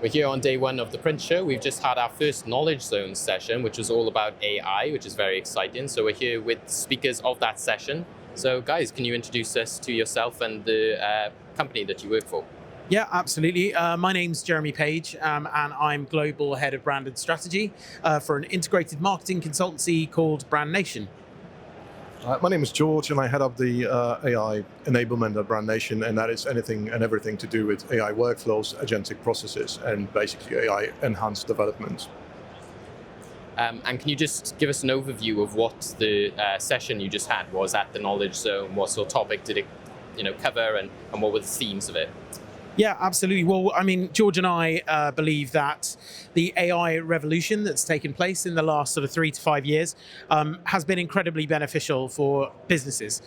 We're here on day one of the print show. We've just had our first Knowledge Zone session, which was all about AI, which is very exciting. So we're here with speakers of that session. So guys, can you introduce us to yourself and the company that you work for? Yeah, absolutely. My name's Jeremy Page, and I'm Global Head of Brand and Strategy for an integrated marketing consultancy called Brandnation. My name is George, and I head up the AI enablement at Brandnation, and that is anything and everything to do with AI workflows, agentic processes, and basically AI-enhanced development. And can you just give us an overview of what the session you just had was at the Knowledge Zone? What sort of topic did it cover, and what were the themes of it? Yeah, absolutely. Well, I mean, George and I believe that the AI revolution that's taken place in the last sort of 3 to 5 years has been incredibly beneficial for businesses.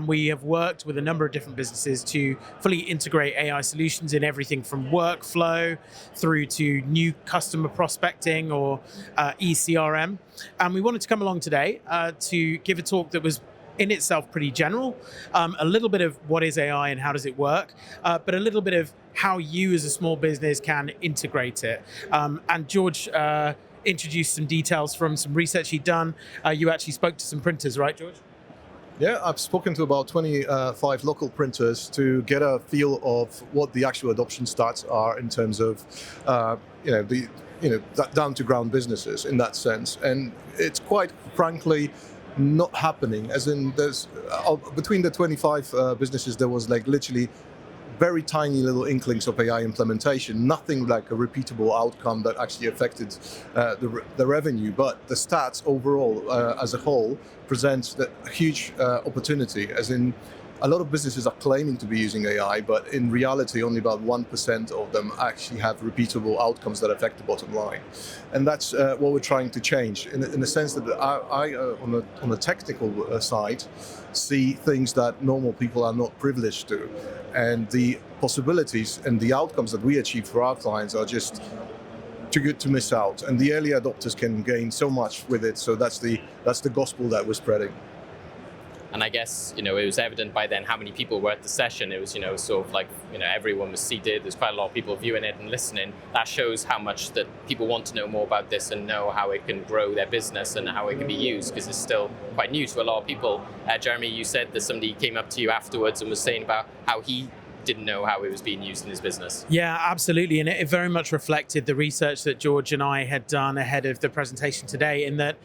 We have worked with a number of different businesses to fully integrate AI solutions in everything from workflow through to new customer prospecting or ECRM. And we wanted to come along today to give a talk that was in itself pretty general, a little bit of what is AI and how does it work, but a little bit of how you as a small business can integrate it. And George introduced some details from some research he'd done. You actually spoke to some printers, right, George? Yeah, I've spoken to about 25 local printers to get a feel of what the actual adoption stats are in terms of down to ground businesses in that sense. And it's quite frankly not happening, as in there's between the 25 businesses there was like literally very tiny little inklings of AI implementation, nothing like a repeatable outcome that actually affected the revenue, but the stats overall as a whole presents a huge opportunity, as in a lot of businesses are claiming to be using AI, but in reality, only about 1% of them actually have repeatable outcomes that affect the bottom line. And that's what we're trying to change, in the sense that I on the technical side, see things that normal people are not privileged to. And the possibilities and the outcomes that we achieve for our clients are just too good to miss out. And the early adopters can gain so much with it. So that's the gospel that we're spreading. And I guess, it was evident by then how many people were at the session. It was, sort of like, everyone was seated. There's quite a lot of people viewing it and listening. That shows how much that people want to know more about this and know how it can grow their business and how it can be used, because it's still quite new to a lot of people. Jeremy, you said that somebody came up to you afterwards and was saying about how he didn't know how it was being used in his business. Yeah, absolutely. And it very much reflected the research that George and I had done ahead of the presentation today, in that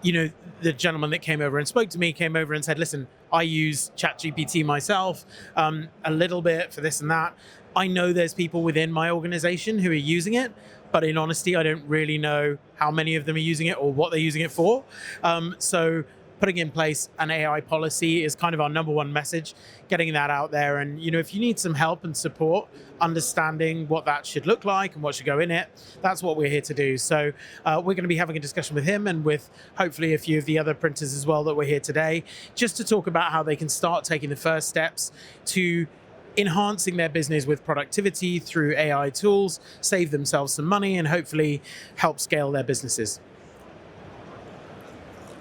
the gentleman that came over and spoke to me came over and said, listen, I use ChatGPT myself a little bit for this and that. I know there's people within my organization who are using it, but in honesty, I don't really know how many of them are using it or what they're using it for. So putting in place an AI policy is kind of our number one message, getting that out there. And, if you need some help and support, understanding what that should look like and what should go in it, that's what we're here to do. So we're going to be having a discussion with him and with hopefully a few of the other printers as well that we're here today, just to talk about how they can start taking the first steps to enhancing their business with productivity through AI tools, save themselves some money, and hopefully help scale their businesses.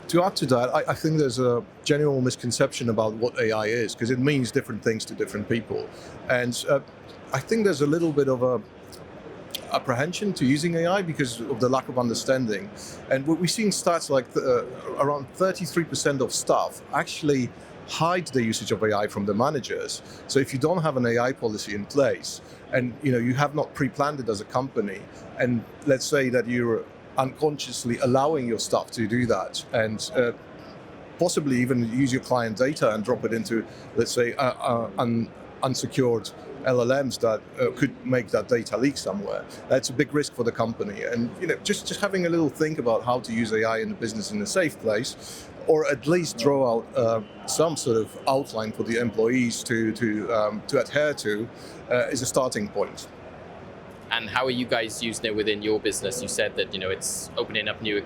To add to that, I think there's a general misconception about what AI is, because it means different things to different people. And I think there's a little bit of a apprehension to using AI because of the lack of understanding. And what we've seen stats like around 33% of staff actually hide the usage of AI from the managers. So if you don't have an AI policy in place, and you have not pre-planned it as a company, and let's say that you're unconsciously allowing your staff to do that, and possibly even use your client data and drop it into, let's say, unsecured LLMs that could make that data leak somewhere. That's a big risk for the company. And just having a little think about how to use AI in the business in a safe place, or at least draw out some sort of outline for the employees to adhere to, is a starting point. And how are you guys using it within your business? You said that it's opening up new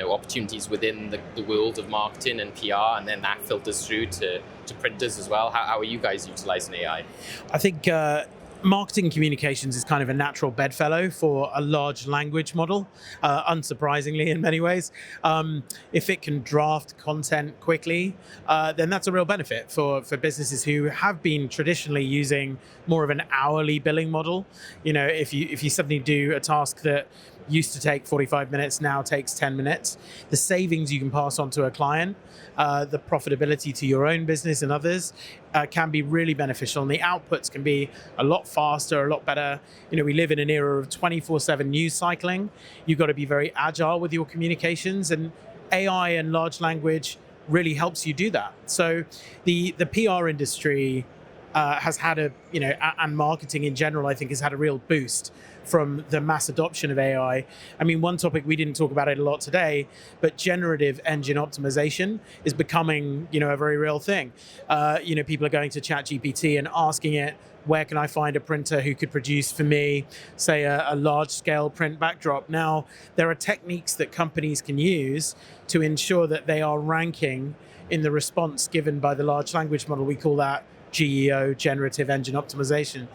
opportunities within the world of marketing and PR, and then that filters through to printers as well. How are you guys utilizing AI? I think marketing communications is kind of a natural bedfellow for a large language model, unsurprisingly in many ways. If it can draft content quickly, then that's a real benefit for businesses who have been traditionally using more of an hourly billing model. If you suddenly do a task that used to take 45 minutes, now takes 10 minutes, the savings you can pass on to a client, the profitability to your own business and others can be really beneficial, and the outputs can be a lot faster, a lot better. We live in an era of 24/7 news cycling. You've got to be very agile with your communications, and AI and large language really helps you do that. So the PR industry has had and marketing in general, I think, has had a real boost from the mass adoption of AI. I mean, one topic, we didn't talk about it a lot today, but generative engine optimization is becoming, a very real thing. People are going to ChatGPT and asking it, where can I find a printer who could produce for me, say, a large-scale print backdrop? Now, there are techniques that companies can use to ensure that they are ranking in the response given by the large language model. We call that GEO, generative engine optimization.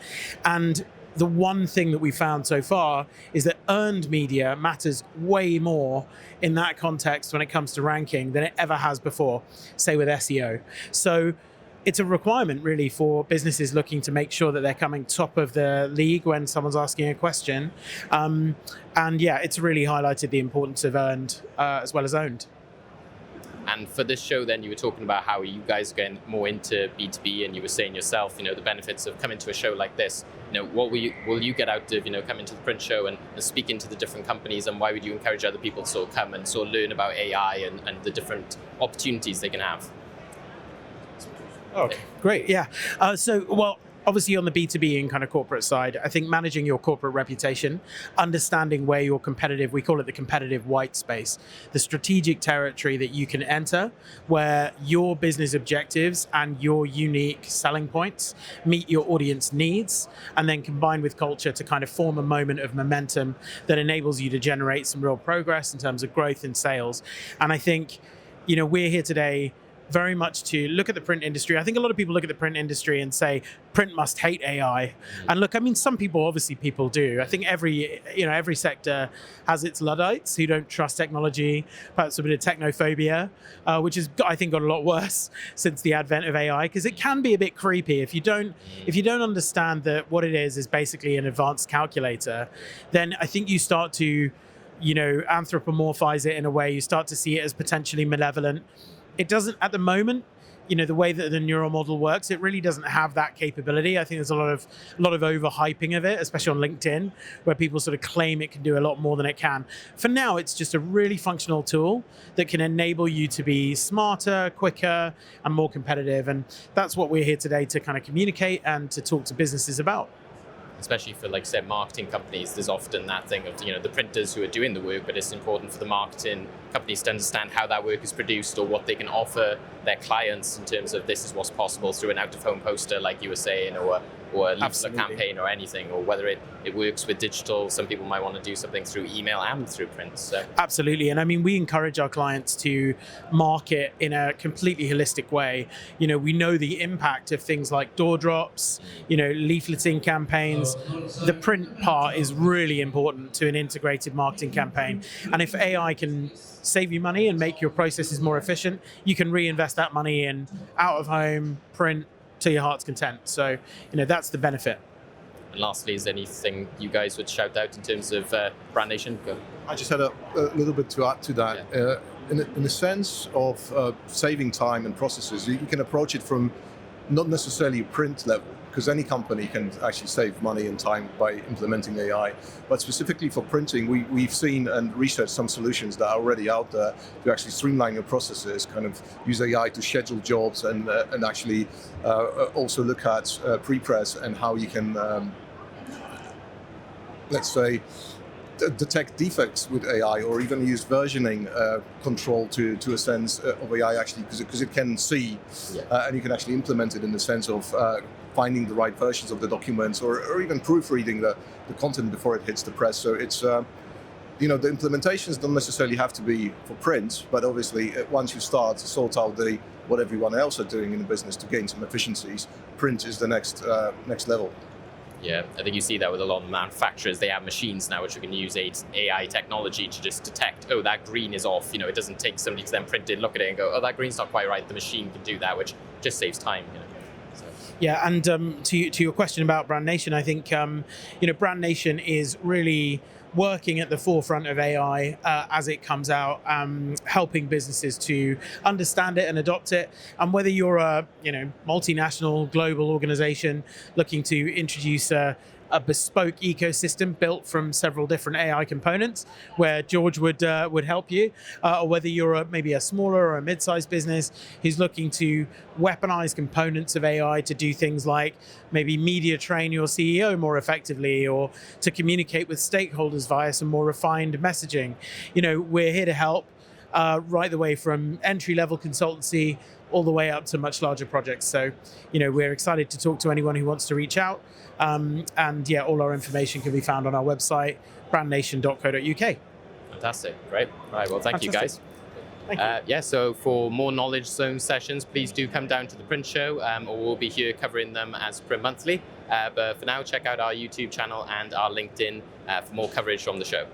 And the one thing that we found so far is that earned media matters way more in that context when it comes to ranking than it ever has before, say with SEO. So it's a requirement really for businesses looking to make sure that they're coming top of the league when someone's asking a question. And yeah, it's really highlighted the importance of earned as well as owned. And for this show, then, you were talking about how you guys are getting more into B2B, and you were saying yourself, the benefits of coming to a show like this. What will you get out of, coming to the print show and speaking to the different companies, and why would you encourage other people to sort of come and sort of learn about AI and the different opportunities they can have? Okay, great, yeah. Obviously on the B2B and kind of corporate side, I think managing your corporate reputation, understanding where you're competitive, we call it the competitive white space, the strategic territory that you can enter where your business objectives and your unique selling points meet your audience needs, and then combined with culture to kind of form a moment of momentum that enables you to generate some real progress in terms of growth in sales. And I think, we're here today very much to look at the print industry. I think a lot of people look at the print industry and say print must hate AI. And look, I mean, some people do. I think every sector has its Luddites who don't trust technology, perhaps a bit of technophobia, which has, I think, got a lot worse since the advent of AI, because it can be a bit creepy if you don't understand that what it is basically an advanced calculator. Then I think you start to anthropomorphize it in a way. You start to see it as potentially malevolent. It doesn't at the moment, the way that the neural model works, it really doesn't have that capability. I think there's a lot of overhyping of it, especially on LinkedIn, where people sort of claim it can do a lot more than it can. For now, it's just a really functional tool that can enable you to be smarter, quicker, and more competitive. And that's what we're here today to kind of communicate and to talk to businesses about. Especially for, like I said, marketing companies, there's often that thing of, the printers who are doing the work, but it's important for the marketing companies to understand how that work is produced or what they can offer their clients in terms of this is what's possible through an out-of-home poster, like you were saying, or a leaflet campaign or anything, or whether it works with digital. Some people might want to do something through email and through print. So. Absolutely. And I mean, we encourage our clients to market in a completely holistic way. We know the impact of things like door drops, leafleting campaigns. The print part is really important to an integrated marketing campaign. And if AI can save you money and make your processes more efficient, you can reinvest that money in out-of-home print to your heart's content. So, that's the benefit. And lastly, is there anything you guys would shout out in terms of Brandnation? Go. I just had a little bit to add to that. Yeah. In the sense of saving time and processes, you can approach it from not necessarily a print level, because any company can actually save money and time by implementing AI. But specifically for printing, we've seen and researched some solutions that are already out there to actually streamline your processes, kind of use AI to schedule jobs and actually also look at pre-press and how you can, let's say, detect defects with AI, or even use versioning control to a sense of AI actually, because it can see, and you can actually implement it in the sense of finding the right versions of the documents, or even proofreading the content before it hits the press. So it's, the implementations don't necessarily have to be for print, but obviously once you start to sort out what everyone else are doing in the business to gain some efficiencies, print is the next level. Yeah, I think you see that with a lot of manufacturers. They have machines now which you can use AI technology to just detect, oh, that green is off. It doesn't take somebody to then print it, look at it, and go, oh, that green's not quite right. The machine can do that, which just saves time. So. Yeah, and to your question about Brandnation, I think Brandnation is really working at the forefront of AI as it comes out, helping businesses to understand it and adopt it. And whether you're a multinational global organization looking to introduce a bespoke ecosystem built from several different AI components, where George would help you, or whether you're maybe a smaller or a mid-sized business who's looking to weaponize components of AI to do things like maybe media train your CEO more effectively, or to communicate with stakeholders via some more refined messaging. We're here to help right the way from entry-level consultancy all the way up to much larger projects. So, we're excited to talk to anyone who wants to reach out. And yeah, all our information can be found on our website, brandnation.co.uk. Fantastic. Great. All right. Well, thank you, guys. Thank you. Yeah, so for more Knowledge Zone sessions, please do come down to the print show, or we'll be here covering them as per monthly. But for now, check out our YouTube channel and our LinkedIn for more coverage from the show.